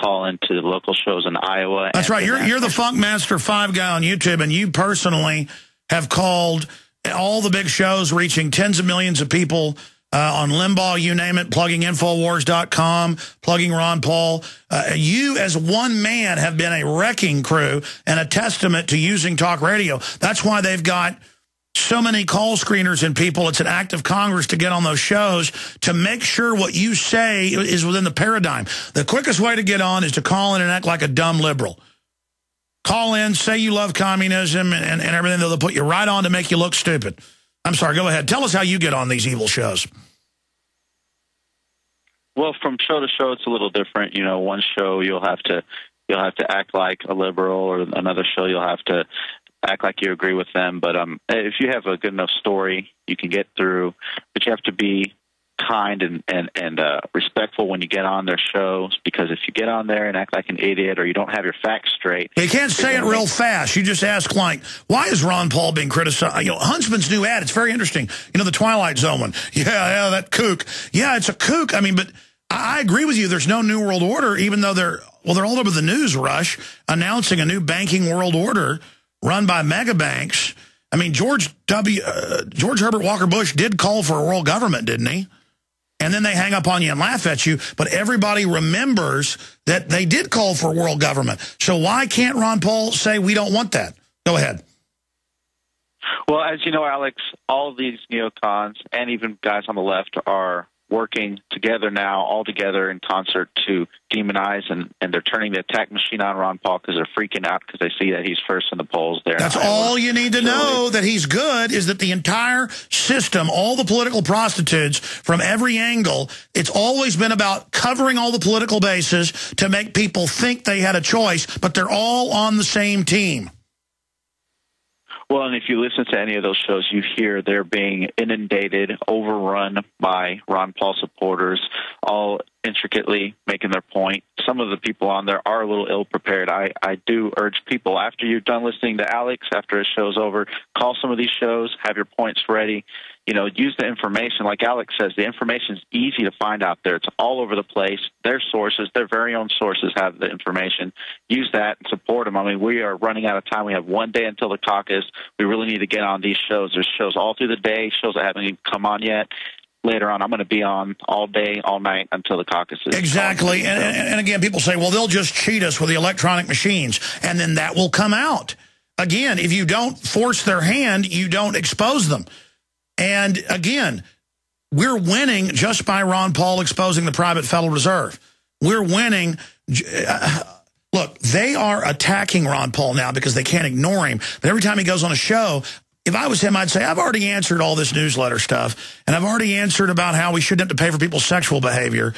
call into the local shows in Iowa. That's right. You're the Funk Master 5 guy on YouTube, and you personally have called all the big shows reaching tens of millions of people on Limbaugh, you name it, plugging Infowars.com, plugging Ron Paul. You, as one man, have been a wrecking crew and a testament to using talk radio. That's why they've got so many call screeners and people. It's an act of Congress to get on those shows to make sure what you say is within the paradigm. The quickest way to get on is to call in and act like a dumb liberal. Call in, say you love communism and everything. They'll put you right on to make you look stupid. I'm sorry, go ahead. Tell us how you get on these evil shows. Well, from show to show, it's a little different. You know, one show you'll have to act like a liberal, or another show you'll have to act like you agree with them. But if you have a good enough story, you can get through. But you have to be kind and respectful when you get on their shows, because if you get on there and act like an idiot, or you don't have your facts straight, you can't say it real fast. You just ask, like, why is Ron Paul being criticized? You know, Huntsman's new ad, it's very interesting. You know, the Twilight Zone one. Yeah, that kook. Yeah, it's a kook. I mean, but I agree with you. There's no New World Order, even though they're all over the news rush announcing a new banking world order run by mega banks. I mean, George Herbert Walker Bush did call for a world government, didn't he? And then they hang up on you and laugh at you. But everybody remembers that they did call for world government. So why can't Ron Paul say we don't want that? Go ahead. Well, as you know, Alex, all of these neocons and even guys on the left are working together now, all together in concert to demonize, and they're turning the attack machine on Ron Paul because they're freaking out because they see that he's first in the polls there. That's all you need to know, that he's good, is that the entire system, all the political prostitutes from every angle, it's always been about covering all the political bases to make people think they had a choice, but they're all on the same team. Well, and if you listen to any of those shows, you hear they're being inundated, overrun by Ron Paul supporters, all intricately making their point. Some of the people on there are a little ill-prepared. I do urge people, after you're done listening to Alex, after his show's over, call some of these shows, have your points ready. You know, use the information. Like Alex says, the information is easy to find out there. It's all over the place. Their sources, their very own sources have the information. Use that and support them. I mean, we are running out of time. We have one day until the caucus. We really need to get on these shows. There's shows all through the day, shows that haven't even come on yet. Later on, I'm going to be on all day, all night until the caucus is. Exactly. And again, people say, well, they'll just cheat us with the electronic machines, and then that will come out. Again, if you don't force their hand, you don't expose them. And again, we're winning just by Ron Paul exposing the private Federal Reserve. We're winning. Look, they are attacking Ron Paul now because they can't ignore him. But every time he goes on a show, if I was him, I'd say, I've already answered all this newsletter stuff, and I've already answered about how we shouldn't have to pay for people's sexual behavior.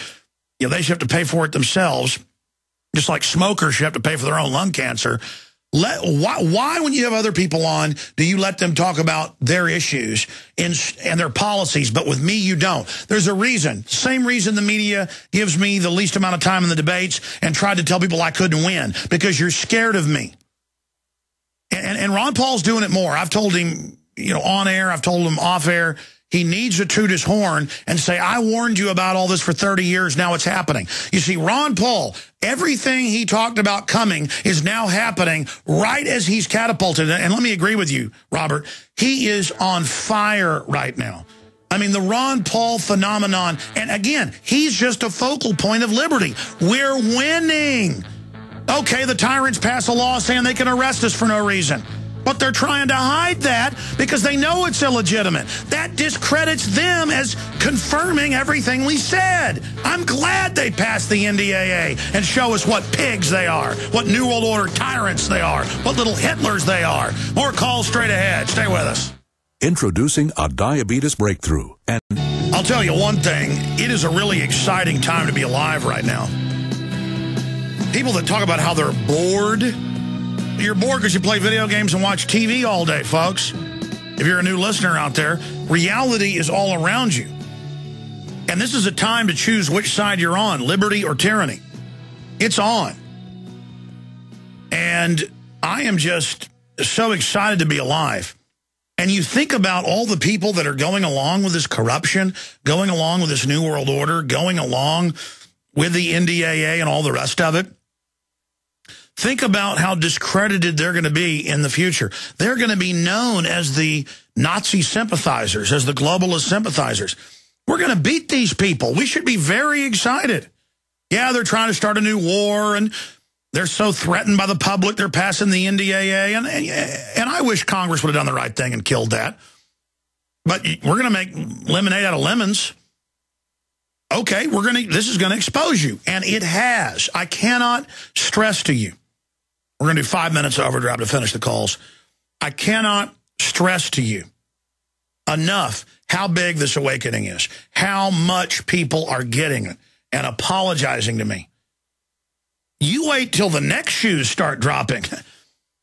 You know, they should have to pay for it themselves, just like smokers should have to pay for their own lung cancer. Why, when you have other people on, do you let them talk about their issues and their policies, but with me you don't? There's a reason. Same reason the media gives me the least amount of time in the debates and tried to tell people I couldn't win, because you're scared of me. And Ron Paul's doing it more. I've told him, you know, on air, I've told him off air, he needs to toot his horn and say, I warned you about all this for 30 years, now it's happening. You see, Ron Paul, everything he talked about coming is now happening right as he's catapulted. And let me agree with you, Robert, he is on fire right now. I mean, the Ron Paul phenomenon, and again, he's just a focal point of liberty. We're winning. Okay, the tyrants pass a law saying they can arrest us for no reason. But they're trying to hide that because they know it's illegitimate. That discredits them as confirming everything we said. I'm glad they passed the NDAA and show us what pigs they are, what New World Order tyrants they are, what little Hitlers they are. More calls straight ahead. Stay with us. Introducing a diabetes breakthrough. And I'll tell you one thing. It is a really exciting time to be alive right now. People that talk about how they're bored. You're bored because you play video games and watch TV all day, folks. If you're a new listener out there, reality is all around you. And this is a time to choose which side you're on, liberty or tyranny. It's on. And I am just so excited to be alive. And you think about all the people that are going along with this corruption, going along with this New World Order, going along with the NDAA and all the rest of it. Think about how discredited they're going to be in the future. They're going to be known as the Nazi sympathizers, as the globalist sympathizers. We're going to beat these people. We should be very excited. Yeah, they're trying to start a new war, and they're so threatened by the public, they're passing the NDAA, and I wish Congress would have done the right thing and killed that. But we're going to make lemonade out of lemons. Okay, this is going to expose you, and it has. I cannot stress to you. We're going to do 5 minutes overdrive to finish the calls. I cannot stress to you enough how big this awakening is, how much people are getting it and apologizing to me. You wait till the next shoes start dropping.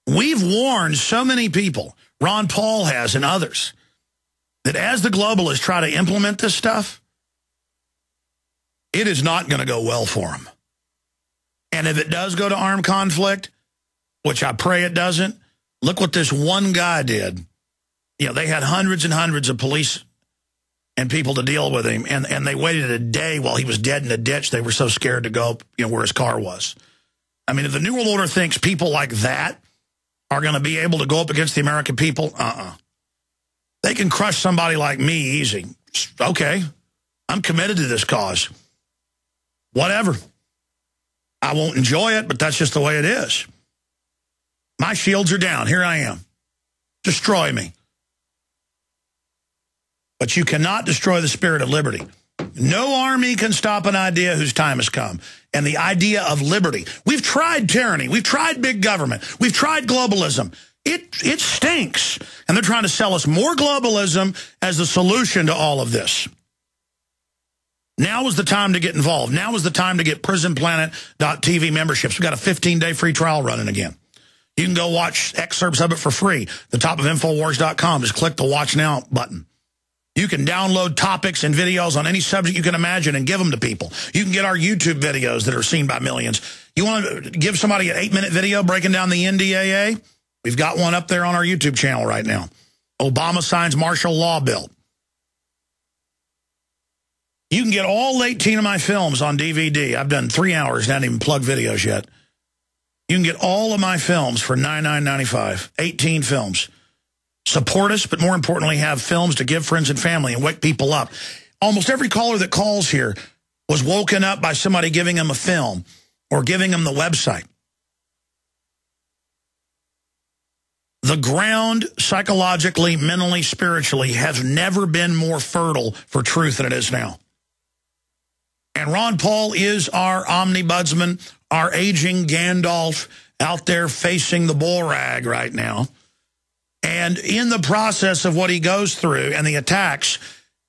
We've warned so many people, Ron Paul has and others, that as the globalists try to implement this stuff, it is not going to go well for them. And if it does go to armed conflict, which I pray it doesn't, look what this one guy did. You know, they had hundreds and hundreds of police and people to deal with him, and they waited a day while he was dead in a ditch. They were so scared to go, where his car was. I mean, if the New World Order thinks people like that are going to be able to go up against the American people, they can crush somebody like me easy. Okay, I'm committed to this cause. Whatever. I won't enjoy it, but that's just the way it is. My shields are down. Here I am. Destroy me. But you cannot destroy the spirit of liberty. No army can stop an idea whose time has come. And the idea of liberty. We've tried tyranny. We've tried big government. We've tried globalism. It stinks. And they're trying to sell us more globalism as the solution to all of this. Now is the time to get involved. Now is the time to get Prisonplanet.tv memberships. We've got a 15-day free trial running again. You can go watch excerpts of it for free. The top of Infowars.com. Just click the Watch Now button. You can download topics and videos on any subject you can imagine and give them to people. You can get our YouTube videos that are seen by millions. You want to give somebody an 8-minute video breaking down the NDAA? We've got one up there on our YouTube channel right now. Obama signs martial law bill. You can get all 18 of my films on DVD. I've done 3 hours, not even plugged videos yet. You can get all of my films for $99.95, 18 films. Support us, but more importantly, have films to give friends and family and wake people up. Almost every caller that calls here was woken up by somebody giving them a film or giving them the website. The ground, psychologically, mentally, spiritually, has never been more fertile for truth than it is now. And Ron Paul is our omnibudsman, our aging Gandalf out there facing the bull rag right now. And in the process of what he goes through and the attacks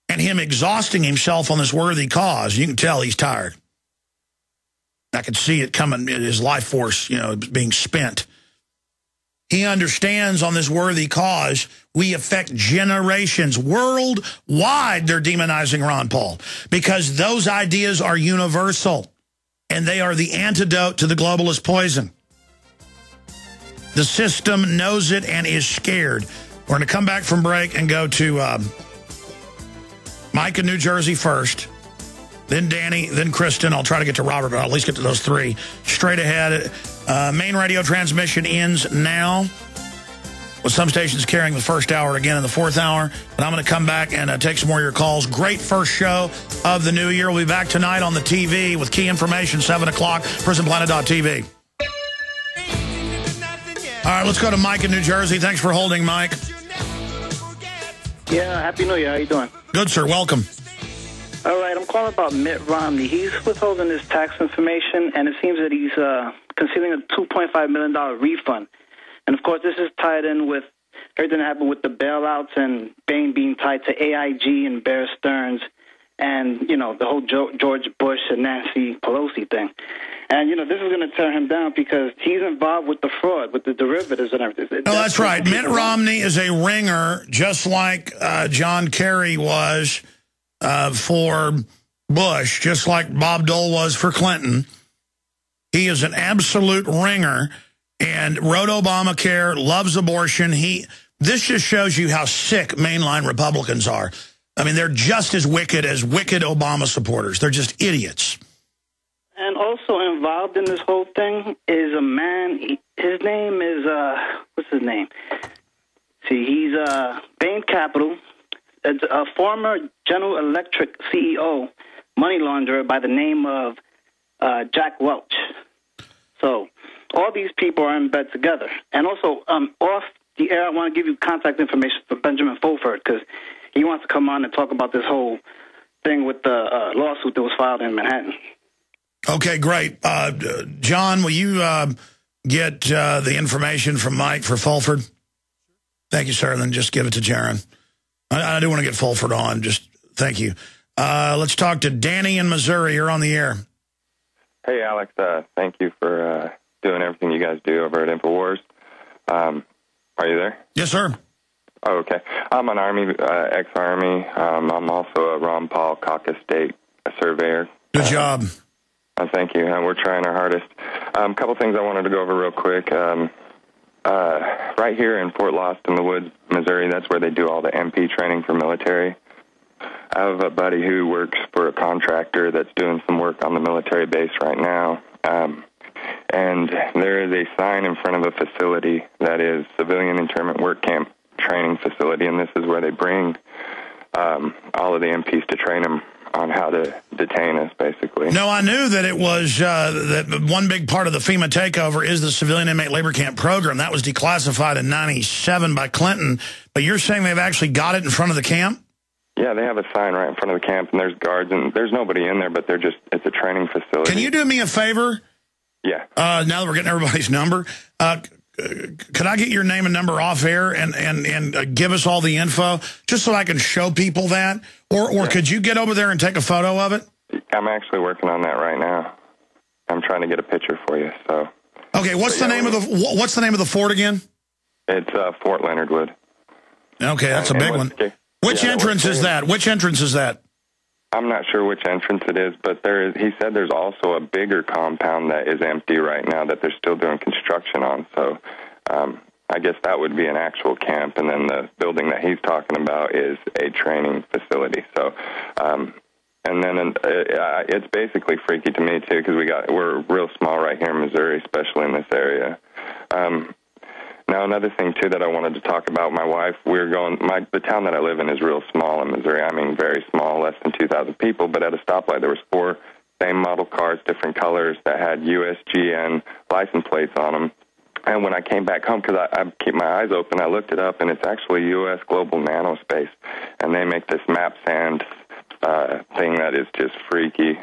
and him exhausting himself on this worthy cause, you can tell he's tired. I could see it coming, his life force, being spent. He understands on this worthy cause, we affect generations. Worldwide, they're demonizing Ron Paul because those ideas are universal and they are the antidote to the globalist poison. The system knows it and is scared. We're going to come back from break and go to Mike in New Jersey first, then Danny, then Kristen. I'll try to get to Robert, but I'll at least get to those three. Straight ahead, main radio transmission ends now, with some stations carrying the first hour again in the fourth hour. But I'm going to come back and take some more of your calls. Great first show of the new year. We'll be back tonight on the TV with key information, 7 o'clock, Prisonplanet.tv. All right, let's go to Mike in New Jersey. Thanks for holding, Mike. Yeah, Happy New Year. How you doing? Good, sir. Welcome. All right, I'm calling about Mitt Romney. He's withholding his tax information, and it seems that he's concealing a $2.5 million refund. And, of course, this is tied in with everything that happened with the bailouts and Bain being tied to AIG and Bear Stearns and, the whole George Bush and Nancy Pelosi thing. And, this is going to tear him down because he's involved with the fraud, with the derivatives and everything. No, that's right. Mitt Romney is a ringer, just like John Kerry was for Bush, just like Bob Dole was for Clinton. He is an absolute ringer and wrote Obamacare, loves abortion. This just shows you how sick mainline Republicans are. I mean, they're just as wicked Obama supporters. They're just idiots. And also involved in this whole thing is a man, a former General Electric CEO, money launderer by the name of Jack Welch. So all these people are in bed together. And also, off the air, I want to give you contact information for Benjamin Fulford, because he wants to come on and talk about this whole thing with the lawsuit that was filed in Manhattan. Okay, great. John, will you get the information from Mike for Fulford? Thank you, sir. And then just give it to Jaron. I do want to get Fulford on. Just thank you. Let's talk to Danny in Missouri. You're on the air. Hey, Alex. Thank you for doing everything you guys do over at InfoWars. Are you there? Yes, sir. Oh, okay. I'm an Army, ex-Army. I'm also a Ron Paul caucus state surveyor. Good job. Thank you. We're trying our hardest. A couple things I wanted to go over real quick. Right here in Fort Lost in the Woods, Missouri, that's where they do all the MP training for military. I have a buddy who works for a contractor that's doing some work on the military base right now. And there is a sign in front of a facility that is Civilian Internment Work Camp Training Facility, and this is where they bring all of the MPs to train them on how to detain us, basically. No, I knew that it was that one big part of the FEMA takeover is the Civilian Inmate Labor Camp program. That was declassified in '97 by Clinton. But you're saying they've actually got it in front of the camp? Yeah, they have a sign right in front of the camp, and there's guards, and there's nobody in there, but it's a training facility. Can you do me a favor? Yeah. Now that we're getting everybody's number, could I get your name and number off air and give us all the info, just so I can show people that? Or yeah. Could you get over there and take a photo of it? I'm actually working on that right now. I'm trying to get a picture for you. So. Okay, what's the name of the fort again? It's Fort Leonard Wood. Okay, that's a big one. Which entrance is that? Which entrance is that? I'm not sure which entrance it is, but he said there's also a bigger compound that is empty right now that they're still doing construction on. So I guess that would be an actual camp, and then the building that he's talking about is a training facility. So, and then it's basically freaky to me too, because we're real small right here in Missouri, especially in this area. Now, another thing, too, that I wanted to talk about, my wife, the town that I live in is real small in Missouri. I mean, very small, less than 2,000 people, but at a stoplight there was 4 same model cars, different colors, that had USGN license plates on them. And when I came back home, because I keep my eyes open, I looked it up, and it's actually U.S. Global Nanospace, and they make this map sand thing that is just freaky.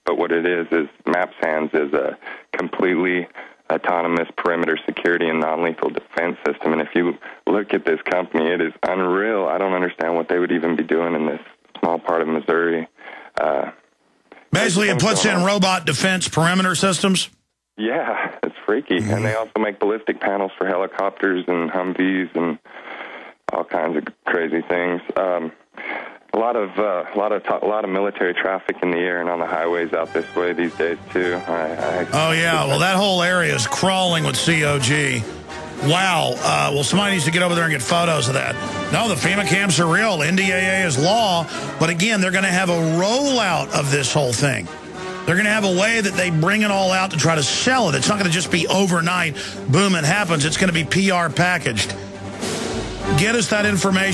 But what it is map sands is a completely autonomous perimeter security and non-lethal defense system. And if you look at this company, it is unreal. I don't understand what they would even be doing in this small part of Missouri. Basically, it puts in robot defense perimeter systems? Yeah, it's freaky. Mm-hmm. And they also make ballistic panels for helicopters and Humvees and all kinds of crazy things. A lot of military traffic in the air and on the highways out this way these days too. Oh yeah, well that whole area is crawling with COG. Wow. Well, somebody needs to get over there and get photos of that. No, the FEMA camps are real. NDAA is law, but again, they're going to have a rollout of this whole thing. They're going to have a way that they bring it all out to try to sell it. It's not going to just be overnight, boom, it happens. It's going to be PR packaged. Get us that information.